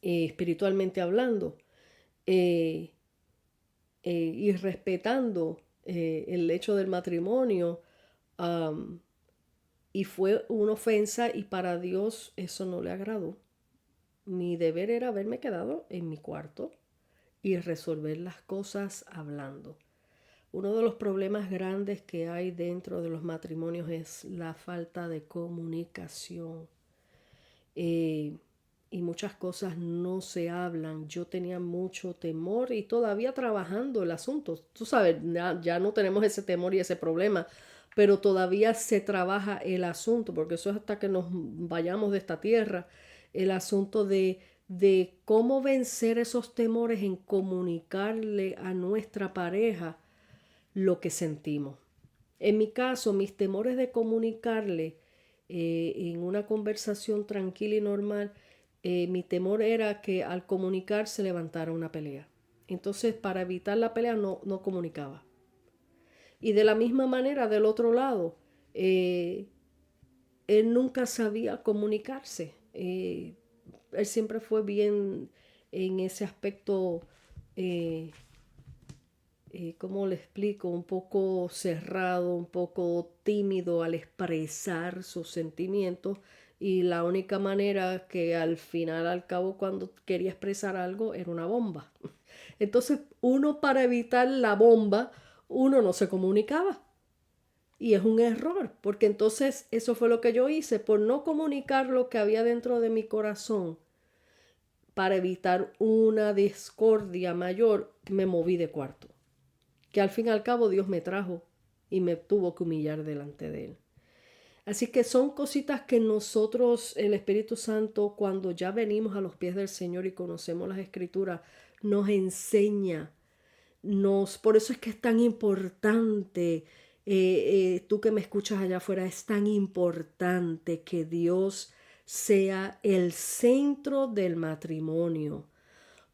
[SPEAKER 1] espiritualmente hablando, y respetando el hecho del matrimonio. Y fue una ofensa y para Dios eso no le agradó. Mi deber era haberme quedado en mi cuarto y resolver las cosas hablando. Uno de los problemas grandes que hay dentro de los matrimonios es la falta de comunicación. Y muchas cosas no se hablan. Yo tenía mucho temor y todavía trabajando el asunto. Tú sabes, ya no tenemos ese temor y ese problema, pero todavía se trabaja el asunto, porque eso es hasta que nos vayamos de esta tierra, el asunto de cómo vencer esos temores en comunicarle a nuestra pareja lo que sentimos. En mi caso, mis temores de comunicarle en una conversación tranquila y normal, mi temor era que al comunicar se levantara una pelea. Entonces, para evitar la pelea no comunicaba. Y de la misma manera, del otro lado, eh, él nunca sabía comunicarse. Él siempre fue bien en ese aspecto, eh, ¿cómo le explico? Un poco cerrado, un poco tímido al expresar sus sentimientos. Y la única manera que al final, al cabo, cuando quería expresar algo, era una bomba. Entonces, uno para evitar la bomba, uno no se comunicaba. Y es un error, porque entonces eso fue lo que yo hice, por no comunicar lo que había dentro de mi corazón, para evitar una discordia mayor, me moví de cuarto. Que al fin y al cabo Dios me trajo y me tuvo que humillar delante de Él. Así que son cositas que nosotros, el Espíritu Santo, cuando ya venimos a los pies del Señor y conocemos las Escrituras, nos enseña. Por eso es que es tan importante, tú que me escuchas allá afuera, es tan importante que Dios sea el centro del matrimonio,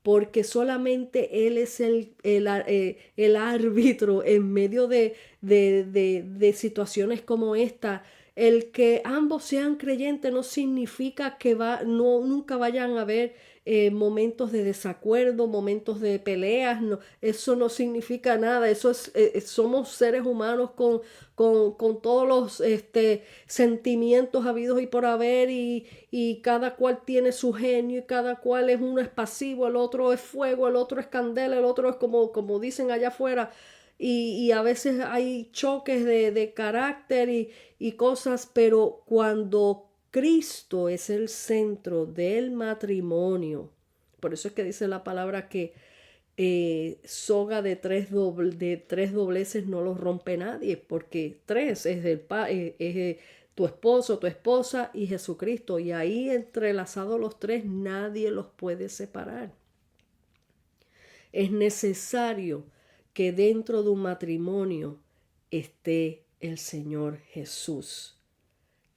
[SPEAKER 1] porque solamente Él es el árbitro en medio de situaciones como esta. El que ambos sean creyentes no significa que nunca vayan a haber momentos de desacuerdo, momentos de peleas. No, eso no significa nada. Somos seres humanos con todos los sentimientos habidos y por haber, y cada cual tiene su genio, y cada cual uno es pasivo, el otro es fuego, el otro es candela, el otro es como dicen allá afuera. Y a veces hay choques de carácter y cosas, pero cuando Cristo es el centro del matrimonio, por eso es que dice la palabra que soga de tres dobleces no los rompe nadie, porque tres es tu esposo, tu esposa y Jesucristo, y ahí entrelazados los tres nadie los puede separar. Es necesario que dentro de un matrimonio esté el Señor Jesús,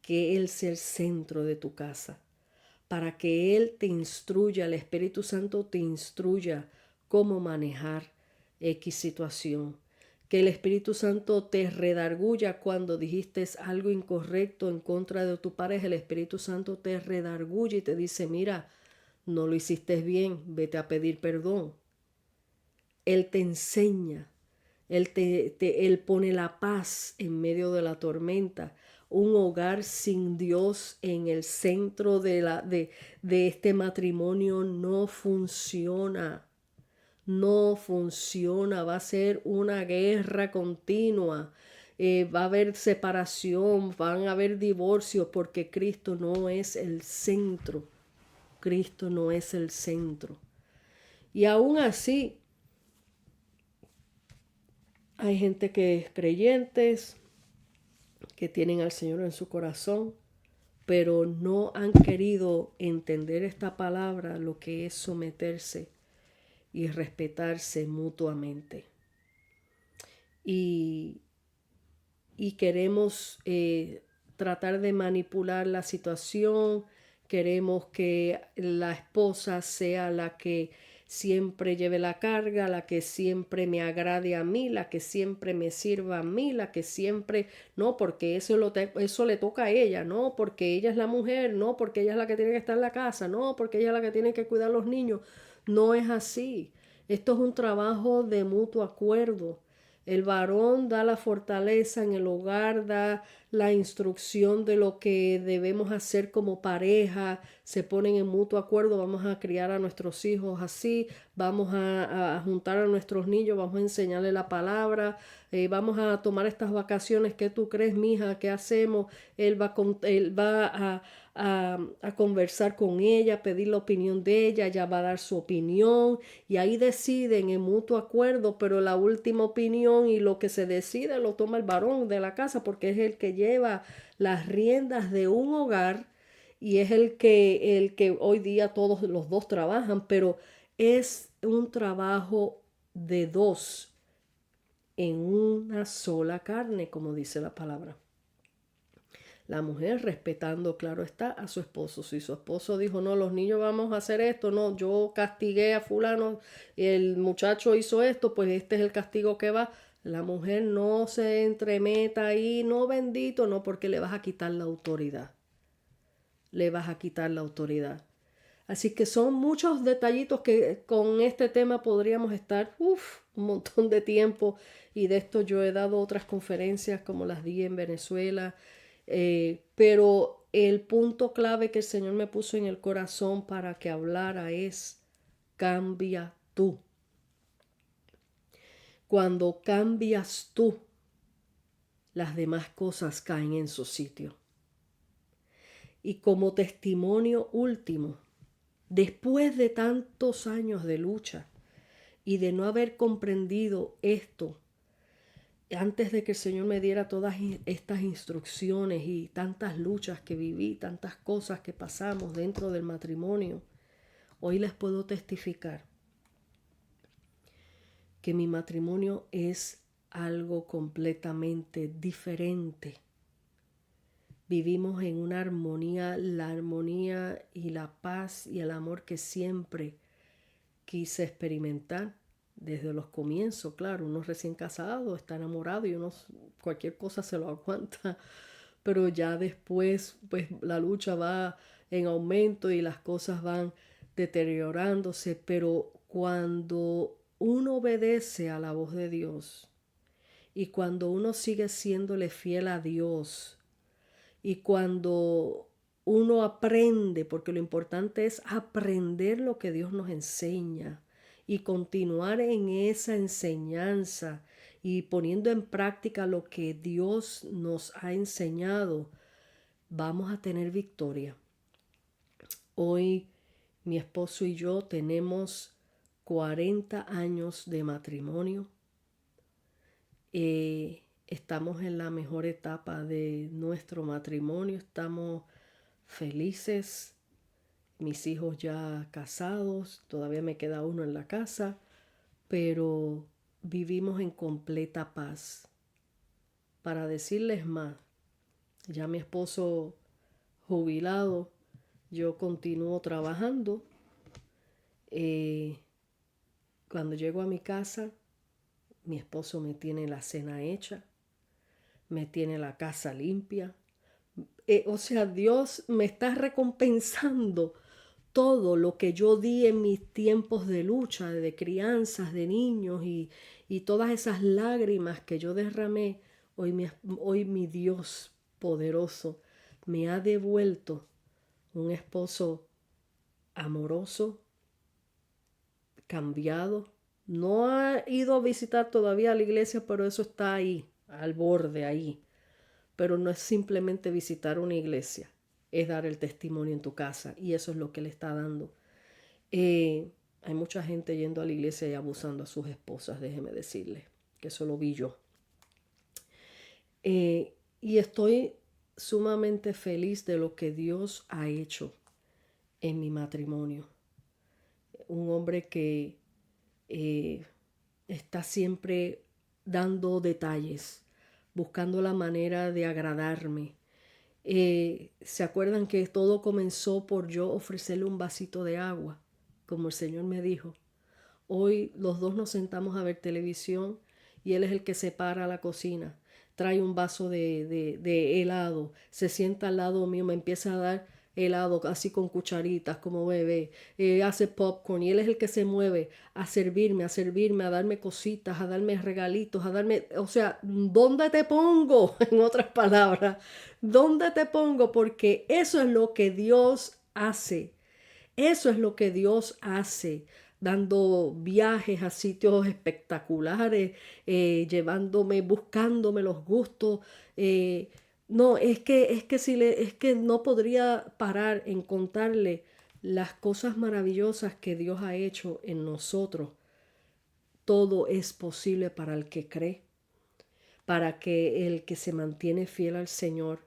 [SPEAKER 1] que Él sea el centro de tu casa, para que Él te instruya, el Espíritu Santo te instruya cómo manejar X situación. Que el Espíritu Santo te redarguya cuando dijiste algo incorrecto en contra de tu pareja. El Espíritu Santo te redarguye y te dice, mira, no lo hiciste bien, vete a pedir perdón. Él te enseña, Él pone la paz en medio de la tormenta. Un hogar sin Dios en el centro de este matrimonio no funciona. No funciona, va a ser una guerra continua. Va a haber separación, van a haber divorcios, porque Cristo no es el centro. Cristo no es el centro. Y aún así, hay gente que es creyentes, que tienen al Señor en su corazón, pero no han querido entender esta palabra, lo que es someterse y respetarse mutuamente. Y, y queremos tratar de manipular la situación, queremos que la esposa sea la que siempre lleve la carga, la que siempre me agrade a mí, la que siempre me sirva a mí, la que siempre, no, porque eso le toca a ella, no, porque ella es la mujer, no, porque ella es la que tiene que estar en la casa, no, porque ella es la que tiene que cuidar a los niños. No es así. Esto es un trabajo de mutuo acuerdo. El varón da la fortaleza en el hogar, da la instrucción de lo que debemos hacer como pareja, se ponen en mutuo acuerdo, vamos a criar a nuestros hijos así, vamos a juntar a nuestros niños, vamos a enseñarle la palabra, vamos a tomar estas vacaciones, ¿qué tú crees, mija? ¿Qué hacemos? Él va a conversar con ella, pedir la opinión de ella, ella va a dar su opinión y ahí deciden en mutuo acuerdo, pero la última opinión y lo que se decide lo toma el varón de la casa, porque es el que lleva las riendas de un hogar y es el que hoy día todos los dos trabajan, pero es un trabajo de dos. en una sola carne, como dice la palabra. La mujer respetando, claro está, a su esposo. Si su esposo dijo, no, los niños vamos a hacer esto, no, yo castigué a fulano, el muchacho hizo esto, pues este es el castigo que va. La mujer no se entremeta ahí, no, bendito, no, porque le vas a quitar la autoridad. Le vas a quitar la autoridad. Así que son muchos detallitos que con este tema podríamos estar un montón de tiempo, y de esto yo he dado otras conferencias como las di en Venezuela, pero el punto clave que el Señor me puso en el corazón para que hablara es: cambia tú. Cuando cambias tú, las demás cosas caen en su sitio. Y como testimonio último, después de tantos años de lucha y de no haber comprendido esto, antes de que el Señor me diera todas estas instrucciones y tantas luchas que viví, tantas cosas que pasamos dentro del matrimonio, hoy les puedo testificar que mi matrimonio es algo completamente diferente. Vivimos en una armonía, la armonía y la paz y el amor que siempre quise experimentar desde los comienzos. Claro, uno recién casado está enamorado y uno cualquier cosa se lo aguanta, pero ya después pues la lucha va en aumento y las cosas van deteriorándose. Pero cuando uno obedece a la voz de Dios y cuando uno sigue siéndole fiel a Dios y cuando uno aprende, porque lo importante es aprender lo que Dios nos enseña y continuar en esa enseñanza y poniendo en práctica lo que Dios nos ha enseñado, vamos a tener victoria. Hoy mi esposo y yo tenemos 40 años de matrimonio. Estamos en la mejor etapa de nuestro matrimonio, estamos felices, mis hijos ya casados, todavía me queda uno en la casa, pero vivimos en completa paz. Para decirles más, ya mi esposo jubilado, yo continúo trabajando. Cuando llego a mi casa, mi esposo me tiene la cena hecha, me tiene la casa limpia. O sea, Dios me está recompensando todo lo que yo di en mis tiempos de lucha, de crianzas, de niños y todas esas lágrimas que yo derramé. Hoy mi Dios poderoso me ha devuelto un esposo amoroso, cambiado. No ha ido a visitar todavía la iglesia, pero eso está ahí, al borde, ahí. Pero no es simplemente visitar una iglesia, es dar el testimonio en tu casa, y eso es lo que Él está dando. Hay mucha gente yendo a la iglesia y abusando a sus esposas, déjeme decirle, que eso lo vi yo. Y estoy sumamente feliz de lo que Dios ha hecho en mi matrimonio. Un hombre que está siempre dando detalles, buscando la manera de agradarme. ¿Se acuerdan que todo comenzó por yo ofrecerle un vasito de agua, como el Señor me dijo? Hoy los dos nos sentamos a ver televisión y él es el que se para a la cocina, trae un vaso de helado, se sienta al lado mío, me empieza a dar helado así con cucharitas como bebé, hace popcorn y él es el que se mueve a servirme, a darme cositas, a darme regalitos, a darme, o sea, ¿dónde te pongo? En otras palabras, ¿dónde te pongo? Porque eso es lo que Dios hace. Eso es lo que Dios hace, dando viajes a sitios espectaculares, llevándome, buscándome los gustos. No, es que no podría parar en contarle las cosas maravillosas que Dios ha hecho en nosotros. Todo es posible para el que cree, para que el que se mantiene fiel al Señor.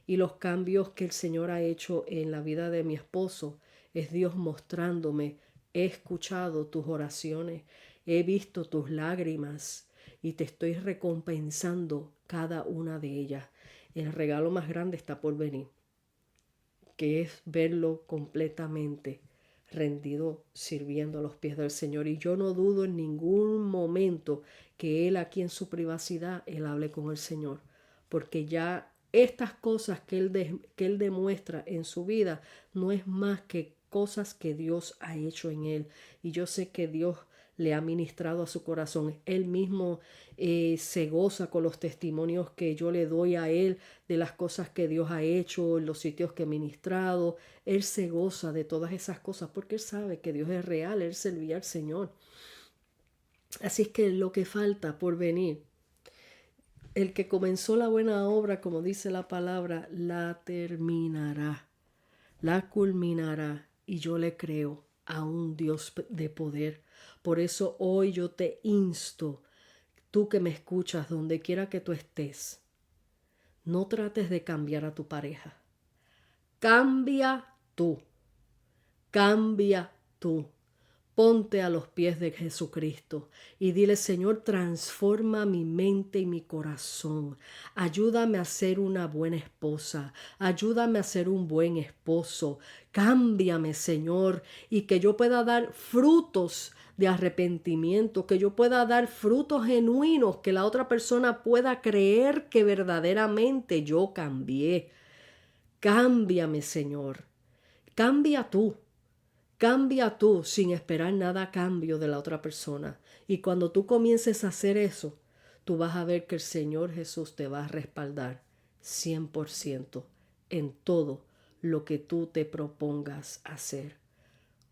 [SPEAKER 1] Y los cambios que el Señor ha hecho en la vida de mi esposo es Dios mostrándome: he escuchado tus oraciones, he visto tus lágrimas, y te estoy recompensando cada una de ellas. El regalo más grande está por venir, que es verlo completamente rendido, sirviendo a los pies del Señor. Y yo no dudo en ningún momento que Él aquí en su privacidad, Él hable con el Señor. Porque ya estas cosas que Él demuestra en su vida no es más que cosas que Dios ha hecho en Él. Y yo sé que Dios le ha ministrado a su corazón. Él mismo se goza con los testimonios que yo le doy a Él de las cosas que Dios ha hecho, en los sitios que he ministrado. Él se goza de todas esas cosas porque Él sabe que Dios es real, Él servía al Señor. Así es que lo que falta por venir, el que comenzó la buena obra, como dice la palabra, la terminará, la culminará. Y yo le creo a un Dios de poder. Por eso hoy yo te insto, tú que me escuchas, donde quiera que tú estés, no trates de cambiar a tu pareja. Cambia tú. Cambia tú. Ponte a los pies de Jesucristo y dile: Señor, transforma mi mente y mi corazón. Ayúdame a ser una buena esposa. Ayúdame a ser un buen esposo. Cámbiame, Señor, y que yo pueda dar frutos de arrepentimiento, que yo pueda dar frutos genuinos, que la otra persona pueda creer que verdaderamente yo cambié. Cámbiame, Señor. Cambia tú. Cambia tú sin esperar nada a cambio de la otra persona. Y cuando tú comiences a hacer eso, tú vas a ver que el Señor Jesús te va a respaldar 100% en todo lo que tú te propongas hacer.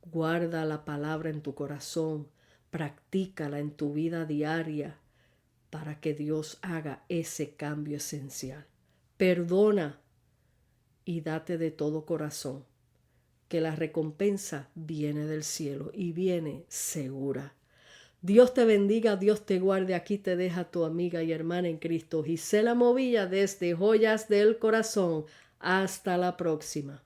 [SPEAKER 1] Guarda la palabra en tu corazón, practícala en tu vida diaria para que Dios haga ese cambio esencial. Perdona y date de todo corazón, que la recompensa viene del cielo y viene segura. Dios te bendiga, Dios te guarde. Aquí te deja tu amiga y hermana en Cristo, Gisela Movilla, desde Joyas del Corazón. Hasta la próxima.